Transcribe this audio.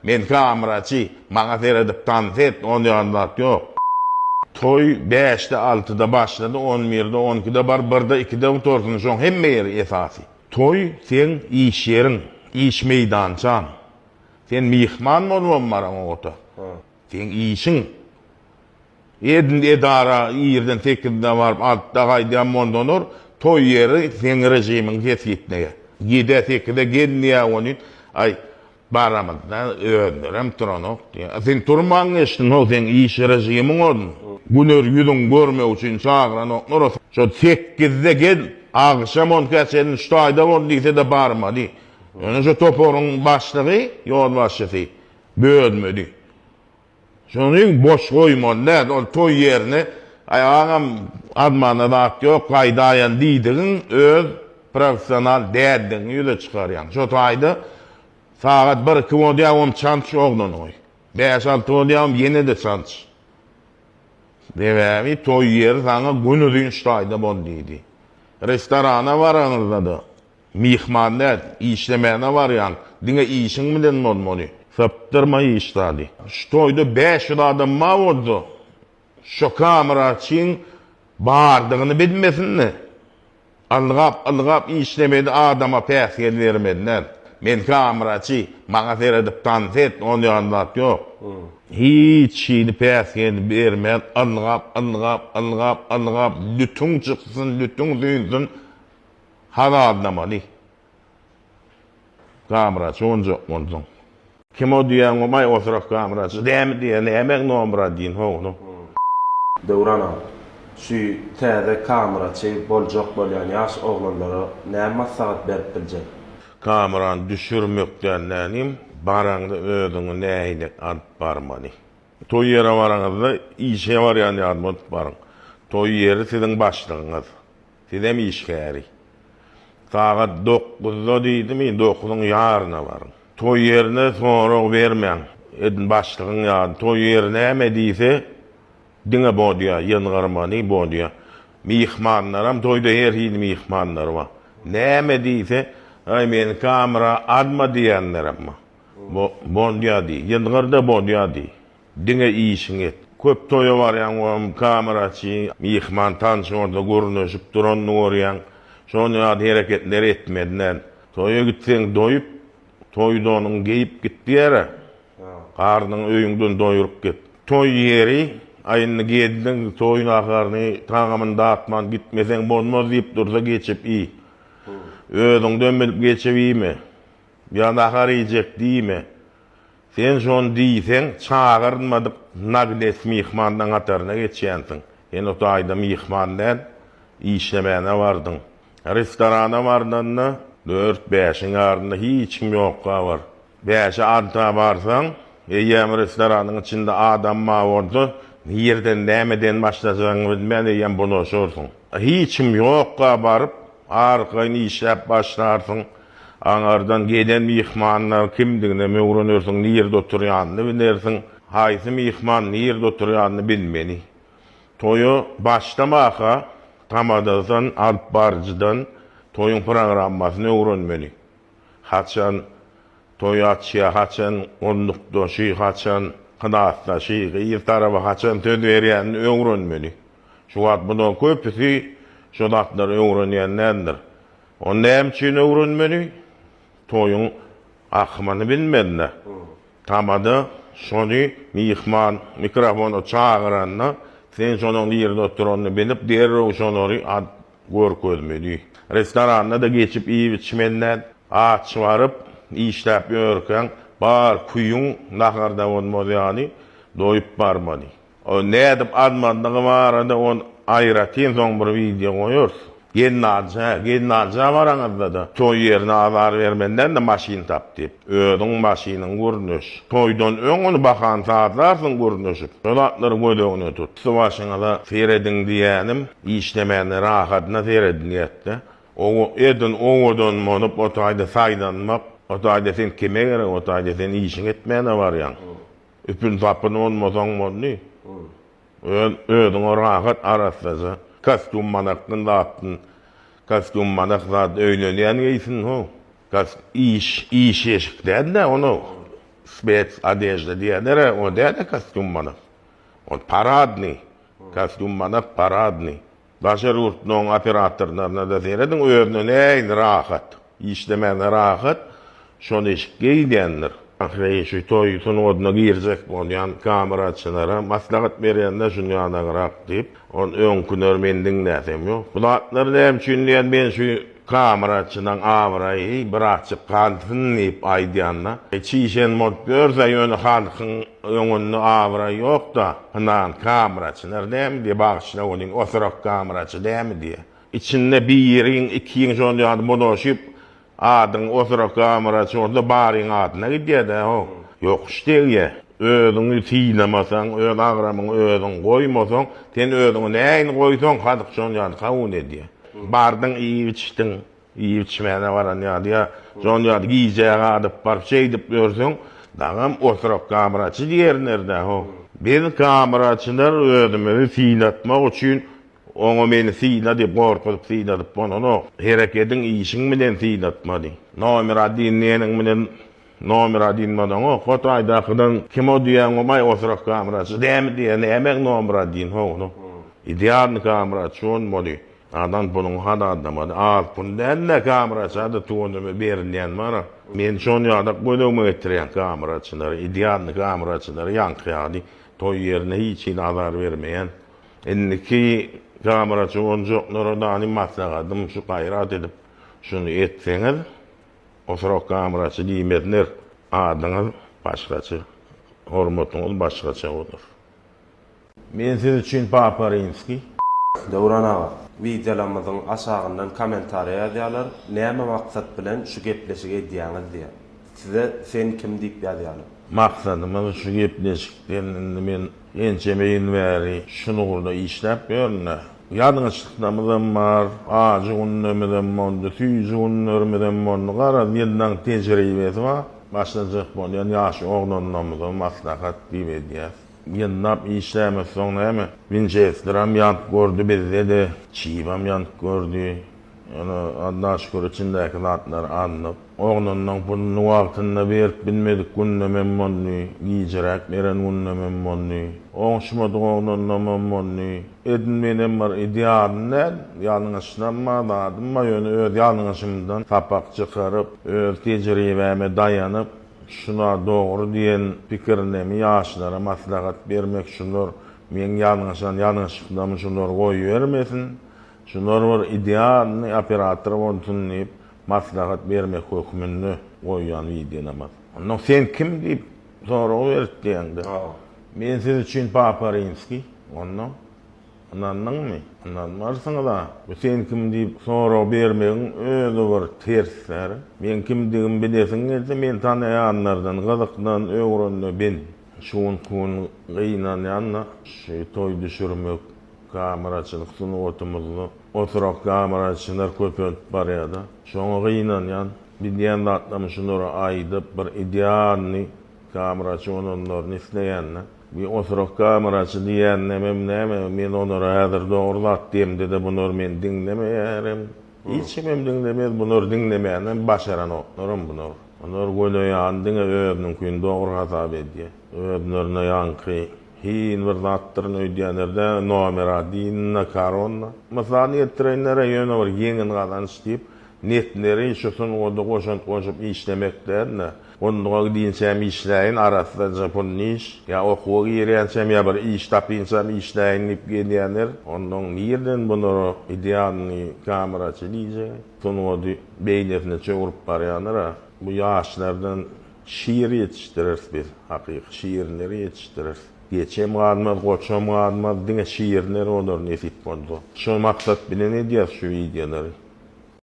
Men kameraçı, bana seyredip tanıset, onu anlat yok. Toy 5'te 6'da başladı, 11'de 12'de bar, 1'de 2'de otursun, şoň hemme yeri esasy. Toy sen iş yerin, iş meydançan. Sen mihman bolmaň ota. Sen işin. Edin edara ýerden 8'de barıp 6'da gaýdan mondonur, toy yeri sen rejimiň kesitnege. 7'de 8'de gelniýä onu ay baramyzda öldürem turanok diye. Sen turmaň eşin o sen iş rejimiň olun. Günür yüzün görmek için çağıran oklar. Şu 8'de gel, akşam 10 geçenin şu ayda 10 diyse de barma di. Yani şu toporun başlığı, yol başlığı bölmedi. Şunun boş koymadılar, o toy yerine ayağım admanı da yok, kaydayan diydin, öz profesyonel derdin yüze çıkaryan. Şu ayda saat 1-2 odiyam çanç oğlun oy. 5-6 odiyam yine de çanç. Devämi toy yer sana günüdün ştaýda boldydy. Restorana varanızda da mihmanlar işlemene varyan, diňe işiň bilen bolmaly. Saptırma iştadi. Ştoýda 5 adam ma boldy. Şu kameraçyň bardygyny bilmesinmi? Algap işlemedi adama päsgel bermediler. Men kameraçy, bana seyredip tanıset, onu anlat yok. Hiç şeyini päsgel bermän, algap, lütün çıksın, lütün düýsün, hava adlamaly. Kameraçy onjak bolsun. Kim o diýen o may oturak kameraçy, dämi diýen, emek nomra diýin howlu. Döwrana, şu täze kameraçy boljak bolýan ýaş oglanlara näme maslahat berip biljek? Kameran düşürmekden nänim, baraňdy özüňi näýlik alyp barmaly. Toy ýere baraňyzda işe barýan ýadyma baryň. Toy ýeri siziň başlygyňyz. Sizem işgäri. Saat 9'da diýdimi, 9'nyň ýaryna baryň. Toy ýerine sonra bermeň. Edin başlygyň ýa, toy ýeri näme diýse, diňe bodýa, ýyngyrmany bodýa. Mihmanlaram toyda her hili mihmanlar var. Näme diýse, ay men kamera adma diýenlerim ma. Bodýa diýi, ýyngyrda bodýa diýi. Diňe işiň et. Köp toýa barýan kameraçy, mihman tanşorda görnüşip duran görýän. Şonu hareketler etmediler. Toya gitsen doyup, toyda onun geyip gitti yere. Karnın öýüňden doyurup git. Toy yeri, ayını giydin, toyun akarını taňamyn dağıtman gitmesen bolmaz diýip dursa geçip iyi. Özüň dönmelip geçip iyimi? Ýa-da ahar ýejek diýme? Sen şon diýsen, çağırmadyk nagdes mihmandan ataryna geçýänsiň. Sen o taýda mihmandan işlemene bardyň. Restorana bardanda 4-5'in ardında hiç kim yok var. 5'e adta barsan, eýem restoranın içinde adam ma boldy, ýerden nämeden başlasaňyz bilmän eýem bunu sorsun. Hiç kim yok barıp, arkaýny işläp başlarsyň. Aňardan gelen mihmanlar kimdigine öwrenirsiň, ýerde oturýanyny bilersiň. Haýsy mihman ýerde oturýanyny bilmeli. Toyu başlamaka tamadadan, alp barjydan toyun programmasyny öwrenmeli. Haçan toy açýa, haçan onluk doşy, haçan qynatdaşy, ýer tarafa haçan töd berýänini öwrenmeli. Şu wagt bunu köpüsi şodatlar öwrenýänler. O näme üçin öwrenmeli? Toyun ahmany bilmediler. Tamada şonu mihman mikrofonu çağıranna sen şonun ýerde oturanyny bilip derrew şonary görkezmeli. Restoranda da geçip iyi içmenler aç varıp işläp ýörken bar kuýuň naharda bolmaly ýani doýup barmaly. O nädip admandygy barada on aýratyn soň bir video goýur. Gelnaja baraňyzda da toy ýerine azar bermenden de maşin tap diýip. Özüň maşynyň görnüş. Toýdan öňüni bakan saatlarsyň görnüşip. Şolatlar gödöňüne tut. Suwaşyňyza seredin diýänim, işlemeni rahatna seredin ýetdi. O edin oňdan monup o taýda saýdanmak, o taýda sen kime gerek, o taýda sen işiň etmene barýan. Üpün tapyn olmasaň boldy. Özüň rahat arasy. Kostüm manakdan dağıttın. Kostüm manakdan öýlenýän geysin ho. İş eşikden de onu spets adejde diýenlere o däde kostyum bana. O paradny. Kostyum bana paradny. Başar urtnoň operatorlaryna da seredin özüne näin rahat. İşlemene rahat. Şonu iş giydiyenler. Ahire şu toyutun oduna girecek bolýan kameraçylara maslahat berýänler şunu ýanagrak diýip, on öňkünör men diňläsem ýok. Bulatlar hem düşünýän ben şu kameraçynyň awraýy bir açyp kalsyn diýip aýdýanlar. Çiýşen mod görse ýöne halkyň öňünde awraýy ýok da, anan kameraçylar näme diýip bagşyna onuň oturak kameraçy näme diýip. İçinde bir ýeriň, iki ýeriň şonu ýady monoşyp adın oturak kameraçy orada baryň adyna gidýär o. Ýok işdeýär. Özüňi tiýlemasaň, öz agramyň özüň goýmasaň, sen özüňi näin goýsaň, hadyk şonu ýady kabul edýär. Bardyň iýip içdiň, iýip içmäne baran ýady ýa, şonu ýady giýjäge adyp barp şey diýip görseň, dagam oturak kameraçy diýerler o. Bir kameraçylar özüni tiýletmek üçin oňa meni siýla diýip gorkup siýladyp bonono hereketiň işiň bilen siýlatmady. Nomer adynnyň bilen nomer adynmadan o fotoýdakydan kim o diýen omay oturak kameraçy däme diýen emek nomer adyn hono. Ideal kameraçy on boli. Adam bunun hada adamady. Bundan kameraçy da tuğunumy berilýän mara. Men şonu ýadak bolýmy getirýän kameraçylar, ideal kameraçylar ýankyýady. Toy ýerine hiç azar bermeýän. Endiki kameraçy onjoklara da animasiýagadym şu gaýrat edip şunu etseňiz, oturak kameraçy diýmetler adyňyz başgaça, hormatyňyz başgaça bolar. Men siz üçin Paparinski. Dowran ağa, videolarymyzyň aşagyndan kommentariýa ýazýarlar. Näme maksat bilen şu gepleşige diýäňiz diýär. Size sen kim diýip ýazýarlar? Maksadymyz şu gepleşikden men ençemeyin bäri şunu gurda işläp görnä. Ýadyňyzlyklarymyz bar, ajy unnumyzdan mondy, tüýji unnurmyzdan mondy, gara ýyldan tejribesi bar. Başlanjak bolýan ýaşy oglanyňyzdan maslahat diýip edýär. Ýyllap işlämek soňra hem Winchesteram ýant gördü bizde, Çiýbam ýant gördü. Ýani Allah şükür içindäki zatlar anlyp, oglanyň bunu wagtynda berip bilmedik günnämen mondy, giýjirek beren günnämen mondy. Oňşmady oglanyň mondy. Edin menen bar idealne ýalňyşlanmadan, ýöne öz ýalňyşymdan tapak çykaryp, öz tejribeme daýanyp, şuna dogry diýen pikirlemi ýaşlara maslahat bermek şunlar men ýalňyşlykdan şunlar goýbermesin. Şunlar var ideal operator bolsun diýip maslahat bermek hökmünde goýan videonamaz. Onu sen kim diýip sorag berdiňde. Men siz üçin Paparinski, onu ananlyňmy? Ananmarsyň da. Sen kim diýip sorag bermegiň özü bir tersler. Men kimdigimi bilesiň gelse men tanaýanlardan, gyzykdan öwrende ben. Şuň kun gynanýanna şey toy düşürmek kameraçylyk sunuwatymyzdy. Oturak kameraçylar köpünt barýada. Şoňa gynanýan bilýän zatlaryny şunlara aýdyp bir idealny kameraçy onlaryny isleýänler. Bir oturak kameraçy diýenne näme men onlara häzir dogrulat diýemde de bunlar men diňlemeýärim. Hiç kim diňlemez bunlar diňlemeýän başaran oklarym bunlar. Onlar goýlaýan diňe özüniň kün dogry hasap edýär. Özlerine ýanky hin bir zatlaryň öýdýänlerde nomer adynna karonna. Masalan ýetrenlere ýöne bir ýeňin gazanç diýip netleri şusun goda goşup işlemeklerine. Onlara diýensem işläýin arasynda Japon iş, ýa okuwy ýerensem ýa bir iş tapynsam işläýin diýip gelýänler. Ondan ýerden bunlara idealny kameraçy diýjek. Sonuwady beýlefine çöwürip barýanlara bu ýaşlardan şiir ýetişdirir biz, hakyky şiirleri ýetişdirir. Geçem gadmaz, goçam gadmaz diňe şiirler olar nesip boldy. Şu maksat bilen edýär şu videoları.